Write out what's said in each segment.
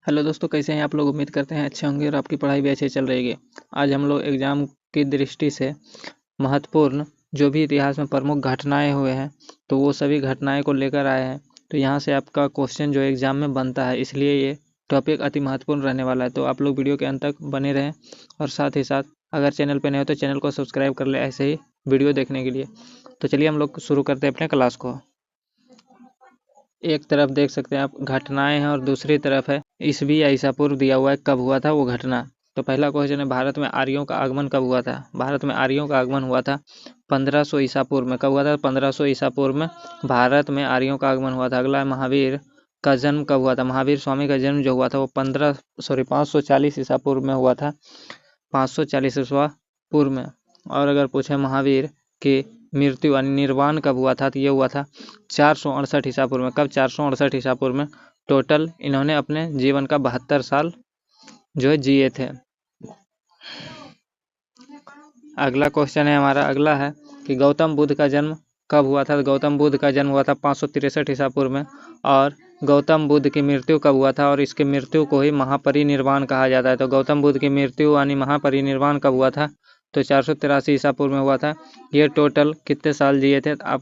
Hello दोस्तों, कैसे हैं आप लोग। उम्मीद करते हैं अच्छे होंगे और आपकी पढ़ाई भी अच्छी चल रही है। आज हम लोग एग्ज़ाम की दृष्टि से महत्वपूर्ण जो भी इतिहास में प्रमुख घटनाएं हुए हैं तो वो सभी घटनाएं को लेकर आए हैं। तो यहाँ से आपका क्वेश्चन जो एग्ज़ाम में बनता है, इसलिए ये टॉपिक अति महत्वपूर्ण रहने वाला है। तो आप लोग वीडियो के अंत तक बने रहें और साथ ही साथ अगर चैनल पर नए हो तो चैनल को सब्सक्राइब कर ले ऐसे ही वीडियो देखने के लिए। तो चलिए हम लोग शुरू करते हैं अपने क्लास को। एक तरफ देख सकते हैं आप घटनाएं हैं और दूसरी तरफ है ईसवी या ईसा पूर्व दिया हुआ है कब हुआ था वो घटना। तो पहला क्वेश्चन है, भारत में आर्यों का आगमन कब हुआ था। भारत में आर्यों का आगमन हुआ था 1500 ईसा पूर्व में। कब हुआ था? 1500 ईसा पूर्व में भारत में आर्यों का आगमन हुआ था। अगला है, महावीर का जन्म कब हुआ था। महावीर स्वामी का जन्म जो हुआ था वो 540 ईसा पूर्व में हुआ था। 540 ईसा पूर्व में। और अगर पूछे महावीर की मृत्यु यानी निर्वाण कब हुआ था, तो ये हुआ था 468 ईसा पूर्व में। कब? 468 ईसा पूर्व में। टोटल इन्होंने अपने जीवन का 72 साल जो है जिए थे। अगला क्वेश्चन है हमारा, अगला है कि गौतम बुद्ध का जन्म कब हुआ था। तो गौतम बुद्ध का जन्म हुआ था 563 ईसा पूर्व में। और गौतम बुद्ध की मृत्यु कब हुआ था, और इसके मृत्यु को ही महापरिनिर्वाण कहा जाता है। तो गौतम बुद्ध की मृत्यु यानी महापरिनिर्वाण कब हुआ था, तो 483 ईसा पूर्व में हुआ था। ये टोटल कितने साल जिए थे, आप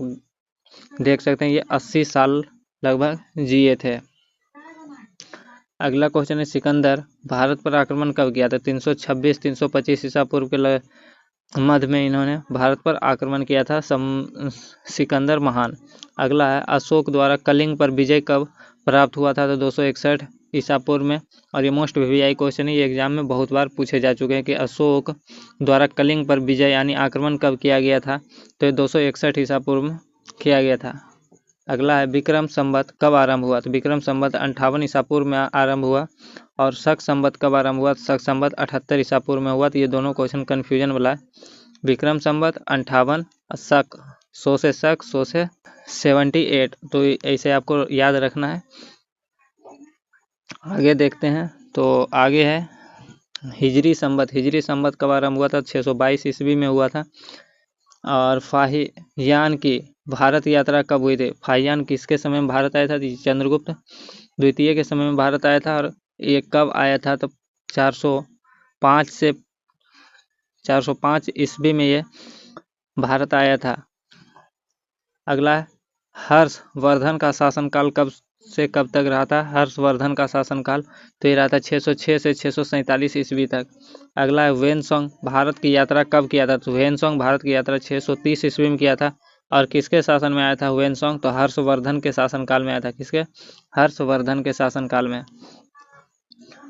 देख सकते हैं ये 80 साल लगभग जिए थे। अगला क्वेश्चन है, सिकंदर भारत पर आक्रमण कब किया था। 326-325 ईसा पूर्व के मध्य में इन्होंने भारत पर आक्रमण किया था सिकंदर महान। अगला है, अशोक द्वारा कलिंग पर विजय कब प्राप्त हुआ था। तो 261 ईसा पूर्व में। और ये मोस्ट वीवीआई क्वेश्चन है, ये एग्जाम में बहुत बार पूछे जा चुके हैं कि अशोक द्वारा कलिंग पर विजय यानी आक्रमण कब किया गया था। तो ये 261 ईसा पूर्व में किया गया था। अगला है, विक्रम संवत कब आरंभ हुआ। तो विक्रम संवत 58 ईसा पूर्व में आरंभ हुआ। और शक संवत कब आरंभ हुआ। शक संवत 78 ईसा पूर्व में हुआ। तो ये दोनों क्वेश्चन कन्फ्यूजन वाला है। विक्रम संवत 58, शक 100 से शक 100 से 78। तो ऐसे आपको याद रखना है। आगे देखते हैं, तो आगे है हिजरी संवत। हिजरी संवत कब आरंभ हुआ था। 622 ईस्वी में हुआ था। और फाहियान की भारत यात्रा कब हुई थी। फाहियान किसके समय में भारत आया था। चंद्रगुप्त द्वितीय के समय में भारत आया था। और ये कब आया था, तो 405 ईस्वी में ये भारत आया था। अगला है, हर्षवर्धन का शासनकाल कब से कब तक रहा था। हर्षवर्धन का शासनकाल तो ये रहा था 606 से 647 ईस्वी तक। अगला है, वेनसोंग भारत की यात्रा कब किया था। तो वेनसोंग भारत की यात्रा 630 ईस्वी में किया था। और किसके शासन में आया था वेनसोंग, तो हर्षवर्धन के शासनकाल में आया था। किसके? हर्षवर्धन के शासनकाल में।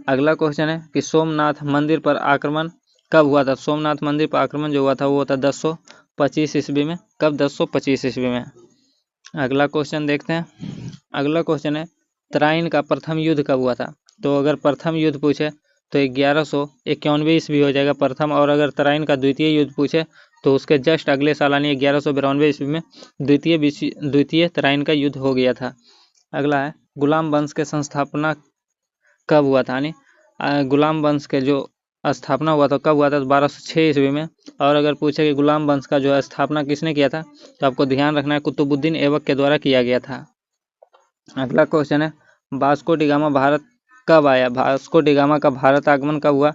अगला क्वेश्चन है कि सोमनाथ मंदिर पर आक्रमण कब हुआ था। सोमनाथ मंदिर पर आक्रमण जो हुआ था वो हुआ था 1025 ईस्वी में। कब? 1025 ईस्वी में। अगला क्वेश्चन देखते हैं। अगला क्वेश्चन है, तराइन का प्रथम युद्ध कब हुआ था। तो अगर प्रथम युद्ध पूछे तो 1191 ईस्वी हो जाएगा प्रथम। और अगर तराइन का द्वितीय युद्ध पूछे तो उसके जस्ट अगले साल यानी 1192 ईस्वी में द्वितीय तराइन का युद्ध हो गया था। अगला है, गुलाम वंश के संस्थापना कब हुआ था। यानी गुलाम वंश के जो स्थापना हुआ था कब हुआ था, तो 1206 ईस्वी में। और अगर पूछे कि गुलाम वंश का जो स्थापना किसने किया था, तो आपको ध्यान रखना है कुतुबुद्दीन ऐबक के द्वारा किया गया था। अगला क्वेश्चन है, वास्को डी गामा भारत कब आया। वास्को डी गामा का भारत आगमन कब हुआ,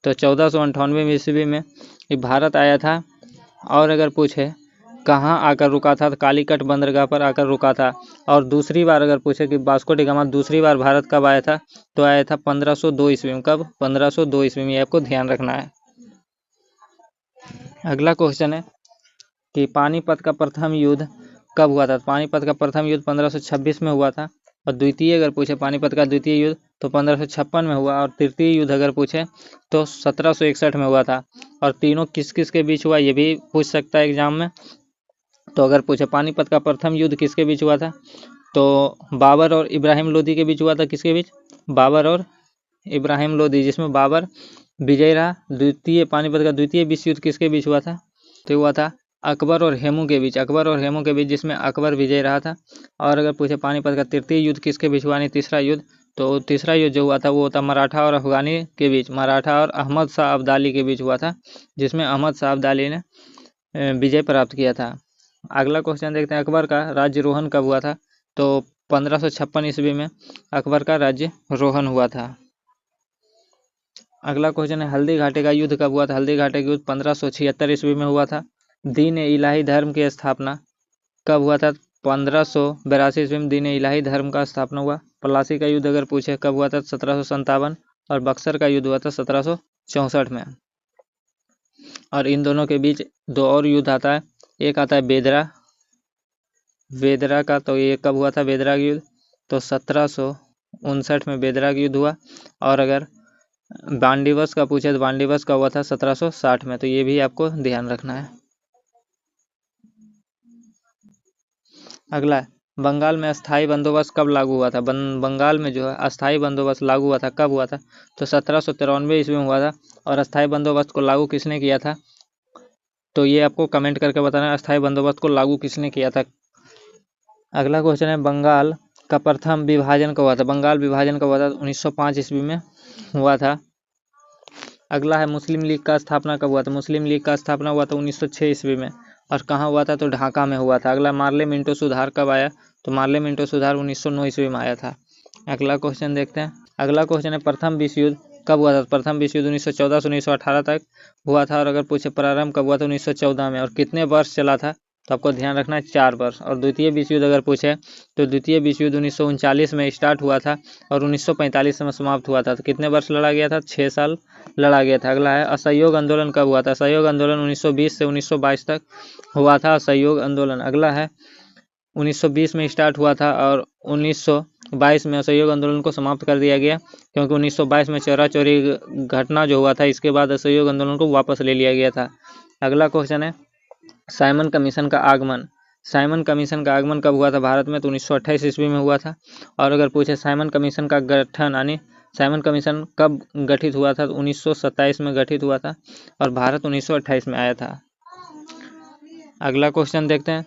तो 1498 ईस्वी में ये भारत आया था। और अगर पूछे कहाँ आकर रुका था, तो कालीकट बंदरगाह पर आकर रुका था। और दूसरी बार अगर पूछे कि वास्को डी गामा दूसरी बार भारत कब आया था, तो आया था 1502 ईस्वी में। कब? 1502 ईस्वी में। आपको ध्यान रखना है। अगला क्वेश्चन है कि पानीपत का प्रथम युद्ध कब हुआ था। पानीपत का प्रथम युद्ध 1526 में हुआ था। और द्वितीय अगर पूछे पानीपत का द्वितीय युद्ध तो 1556 में हुआ। और तृतीय युद्ध अगर पूछे तो 1761 में हुआ था। और तीनों किस किस के बीच हुआ ये भी पूछ सकता है एग्जाम में। तो अगर पूछे पानीपत का प्रथम युद्ध किसके बीच हुआ था, तो बाबर और इब्राहिम लोदी के बीच हुआ था। किसके बीच? बाबर और इब्राहिम लोदी, जिसमें बाबर विजय रहा। द्वितीय पानीपत का द्वितीय विश्व युद्ध किसके बीच हुआ था, तो हुआ था अकबर और हेमू के बीच। अकबर और हेमू के बीच, जिसमें अकबर विजय रहा था। और अगर पूछे पानीपत का तृतीय युद्ध किसके बीच हुआ, नहीं तीसरा युद्ध, तो तीसरा युद्ध जो हुआ था वो था मराठा और अफगानी के बीच। मराठा और अहमद शाह अब्दाली के बीच हुआ था, जिसमें अहमद शाह अब्दाली ने विजय प्राप्त किया था। अगला क्वेश्चन देखते हैं, अकबर का राज्यरोहण कब हुआ था। तो 1556 ईस्वी में अकबर का राज्य रोहन हुआ था। अगला क्वेश्चन है हल्दी घाटी का युद्ध कब हुआ था? हल्दी घाटी का युद्ध 1576 ईस्वी में हुआ था। दीन इलाही धर्म की स्थापना कब हुआ था? 1582 ईस्वी में दीन इलाही धर्म का स्थापना हुआ। प्लासी का युद्ध अगर पूछे कब हुआ था? 1757। और बक्सर का युद्ध हुआ था 1764 में। और इन दोनों के बीच दो और युद्ध आता है, एक आता है बेदरा का, तो ये कब हुआ था बेदरा का युद्ध? तो 1759 में बेदरा का युद्ध हुआ। और अगर बांडीवस का पूछे तो बांडीवस का हुआ था 1760 में, तो ये भी आपको ध्यान रखना है। अगला है बंगाल में अस्थाई बंदोबस्त कब लागू हुआ था? बंगाल में जो है अस्थाई बंदोबस्त लागू हुआ था, कब हुआ था? तो 1793 ईस्वी में हुआ था। और अस्थाई बंदोबस्त को लागू किसने किया था? तो ये आपको कमेंट करके बताना है अस्थाई बंदोबस्त को लागू किसने किया था। अगला क्वेश्चन है बंगाल का प्रथम विभाजन कब हुआ था? बंगाल विभाजन कब हुआ था? 1905 ईस्वी में हुआ था। अगला है मुस्लिम लीग का स्थापना कब हुआ था? मुस्लिम लीग का स्थापना हुआ था 1906 ईस्वी में। और कहाँ हुआ था? तो ढाका में हुआ था। अगला मार्ले मिंटो सुधार कब आया? तो मार्ले मिंटो सुधार 1909 ईस्वी में आया था। अगला क्वेश्चन देखते हैं। अगला क्वेश्चन है प्रथम विश्व युद्ध कब हुआ था? प्रथम विश्व युद्ध 1914 से 1918 तक हुआ था। और अगर पूछे प्रारंभ कब हुआ था? 1914 में। और कितने वर्ष चला था? तो आपको ध्यान रखना है 4 वर्ष। और द्वितीय विश्व युद्ध अगर पूछे तो द्वितीय विश्व युद्ध 1939 में स्टार्ट हुआ था और 1945 में समाप्त हुआ था। तो कितने वर्ष लड़ा गया था? 6 साल लड़ा गया था। अगला है असहयोग आंदोलन कब हुआ था? असहयोग आंदोलन 1920 से 1922 तक हुआ था असहयोग आंदोलन। अगला है 1920 में स्टार्ट हुआ था और 1922 में असहयोग आंदोलन को समाप्त कर दिया गया, क्योंकि 1922 में चोरा चोरी घटना जो हुआ था, इसके बाद असहयोग आंदोलन को वापस ले लिया गया था। अगला क्वेश्चन है साइमन कमीशन का आगमन। साइमन कमीशन का आगमन कब हुआ था भारत में? तो 1928 ईस्वी में हुआ था। और अगर पूछे साइमन कमीशन का गठन यानी साइमन कमीशन कब गठित हुआ था? तो 1927 में गठित हुआ था और भारत 1928 में आया था। अगला क्वेश्चन देखते हैं।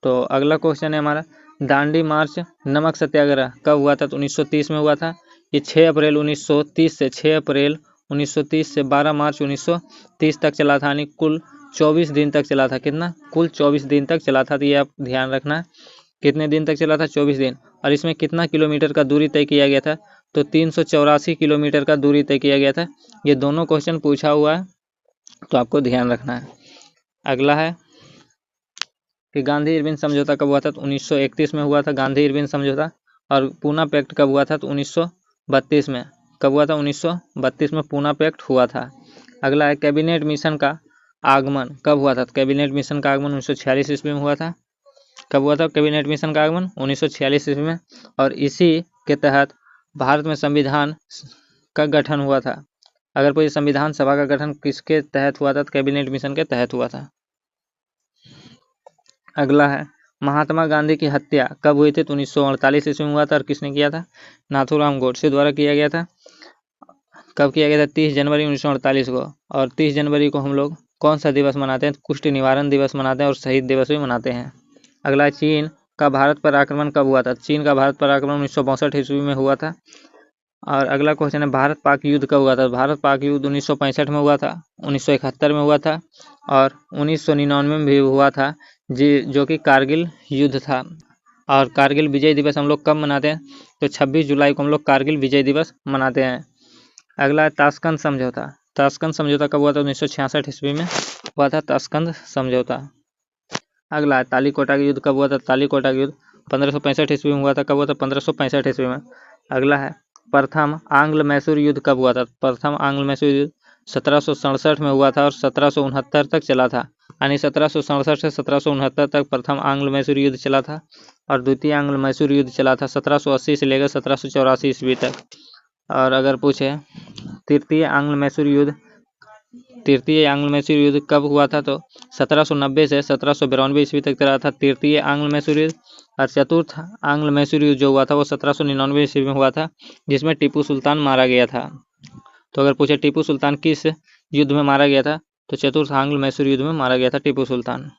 तो अगला क्वेश्चन है हमारा दांडी मार्च नमक सत्याग्रह कब हुआ था? तो 1930 में हुआ था। ये 6 अप्रैल 1930 से 6 अप्रैल 1930 से 12 मार्च 1930 तक चला था, यानी कुल 24 दिन तक चला था। कितना? कुल 24 दिन तक चला था। तो ये आप ध्यान रखना है कितने दिन तक चला था? 24 दिन। और इसमें कितना किलोमीटर का दूरी तय किया गया था? तो 384 किलोमीटर का दूरी तय किया गया था। ये दोनों क्वेश्चन पूछा हुआ है, तो आपको ध्यान रखना है। अगला है कि गांधी इरविन समझौता कब हुआ था? तो 1931 में हुआ था गांधी इरविन समझौता। और पूना पैक्ट कब हुआ था? तो 1932 में। कब हुआ था? 1932 में पूना पैक्ट हुआ था। अगला है कैबिनेट मिशन का आगमन कब हुआ था? तो कैबिनेट मिशन का आगमन 1946 ईस्वी में हुआ था। कब हुआ था कैबिनेट मिशन का आगमन? 1946 ईस्वी में। और इसी के तहत भारत में संविधान का गठन हुआ था। अगर कोई संविधान सभा का गठन किसके तहत हुआ था? तो कैबिनेट मिशन के तहत हुआ था। अगला है महात्मा गांधी की हत्या कब हुई थी? तो 1948 ईस्वी में हुआ था। और किसने किया था? नाथूराम गोडसे द्वारा किया गया था। कब किया गया था? 30 जनवरी 1948 को। और 30 जनवरी को हम लोग कौन सा दिवस मनाते हैं? कुष्ठ निवारण दिवस मनाते हैं और शहीद दिवस भी मनाते हैं। अगला चीन का भारत पर आक्रमण कब हुआ था? चीन का भारत पर आक्रमण 1962 ईस्वी में हुआ था। और अगला क्वेश्चन है भारत पाक युद्ध कब हुआ था? भारत पाक युद्ध 1965 में हुआ था, 1971 में हुआ था और 1999 में भी हुआ था, जो कि कारगिल युद्ध था। और कारगिल विजय दिवस हम लोग कब मनाते हैं? तो 26 जुलाई को हम लोग कारगिल विजय दिवस मनाते हैं। अगला है ताशकंद समझौता। ताशकंद समझौता कब हुआ था? 1966 ईस्वी में हुआ था ताशकंद समझौता। अगला है तालीकोटा का युद्ध कब हुआ था? तालीकोटा का युद्ध 1565 ईस्वी में हुआ था। कब हुआ था? 1565 ईस्वी में। अगला है प्रथम आंग्ल मैसूर युद्ध कब हुआ था? प्रथम आंग्ल मैसूर युद्ध 1767 में हुआ था और 1769 तक चला था, यानी 1767 से 1769 तक प्रथम आंग्ल मैसूर युद्ध चला था। और द्वितीय आंग्ल मैसूर युद्ध चला था 1780 से लेकर 1784 ईस्वी तक। और अगर पूछे तृतीय आंग्ल मैसूर युद्ध कब हुआ था? तो 1790 से 1792 ईस्वी तक चला था तृतीय आंग्ल मैसूर युद्ध। और चतुर्थ आंग्ल मैसूर युद्ध जो हुआ था वो 1799 ईस्वी में हुआ था, जिसमें टीपू सुल्तान मारा गया था। तो अगर पूछे टीपू सुल्तान किस युद्ध में मारा गया था? तो चतुर्थ आंग्ल मैसूर युद्ध में मारा गया था टीपू सुल्तान।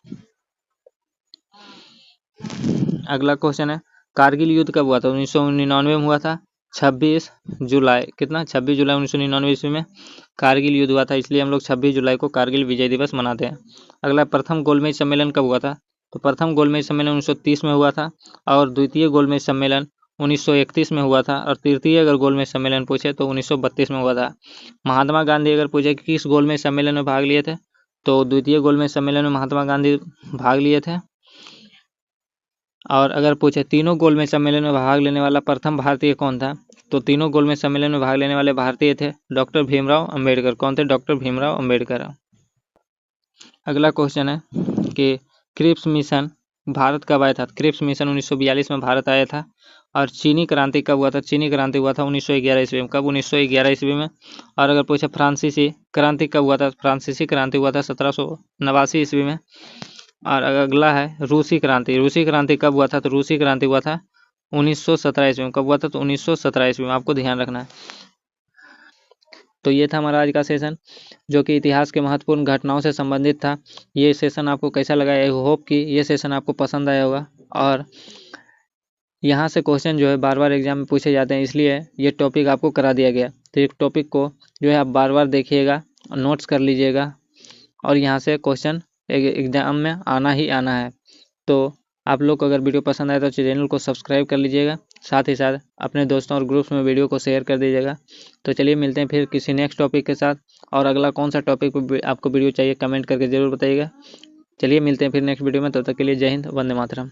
अगला क्वेश्चन है कारगिल युद्ध कब हुआ था? 1999 में हुआ था 26 जुलाई। कितना? 26 जुलाई 1999 ईस्वी में कारगिल युद्ध हुआ था, इसलिए हम लोग 26 जुलाई को कारगिल विजय दिवस मनाते हैं। अगला प्रथम गोलमेज सम्मेलन कब हुआ था? तो प्रथम गोलमेज सम्मेलन 1930 में हुआ था और द्वितीय गोलमेज सम्मेलन 1931 में हुआ था और तृतीय अगर गोलमेज सम्मेलन पूछे तो 1932 में हुआ था। महात्मा गांधी अगर पूछे कि किस गोलमेज सम्मेलन में भाग लिए थे, तो द्वितीय गोलमेज सम्मेलन में महात्मा गांधी भाग लिए थे। और अगर पूछे तीनों गोलमेज सम्मेलन में भाग लेने वाला प्रथम भारतीय कौन था, तो तीनों गोलमेज सम्मेलन में भाग लेने वाले भारतीय थे डॉक्टर भीमराव अंबेडकर। कौन थे? डॉक्टर भीमराव अंबेडकर। अगला क्वेश्चन है कि क्रिप्स मिशन भारत कब आया था? क्रिप्स मिशन 1942 में भारत आया था। और चीनी क्रांति कब हुआ था? चीनी क्रांति हुआ था 1911 ईस्वी में। कब? 1911 ईस्वी में। और अगर पूछे फ्रांसीसी क्रांति कब हुआ था? फ्रांसीसी क्रांति हुआ था 1789 ईस्वी में। और अगला है रूसी क्रांति। रूसी क्रांति कब हुआ था? तो रूसी क्रांति हुआ था 1917 ईस्वी में। कब हुआ था? तो 1917 ईस्वी में। आपको ध्यान रखना है। तो ये था हमारा आज का सेशन, जो कि इतिहास के महत्वपूर्ण घटनाओं से संबंधित था। ये सेशन आपको कैसा लगा? आई होप कि ये सेशन आपको पसंद आया होगा। और यहाँ से क्वेश्चन जो है बार बार एग्जाम में पूछे जाते हैं, इसलिए ये टॉपिक आपको करा दिया गया। तो एक टॉपिक को जो है आप बार बार देखिएगा, नोट्स कर लीजिएगा, और यहाँ से क्वेश्चन एग्जाम में आना ही आना है। तो आप लोग को अगर वीडियो पसंद आए तो चैनल को सब्सक्राइब कर लीजिएगा, साथ ही साथ अपने दोस्तों और ग्रुप्स में वीडियो को शेयर कर दीजिएगा। तो चलिए मिलते हैं फिर किसी नेक्स्ट टॉपिक के साथ। और अगला कौन सा टॉपिक पर आपको वीडियो चाहिए कमेंट करके ज़रूर बताइएगा। चलिए मिलते हैं फिर नेक्स्ट वीडियो में। तब तक के लिए जय हिंद, वंदे मातरम।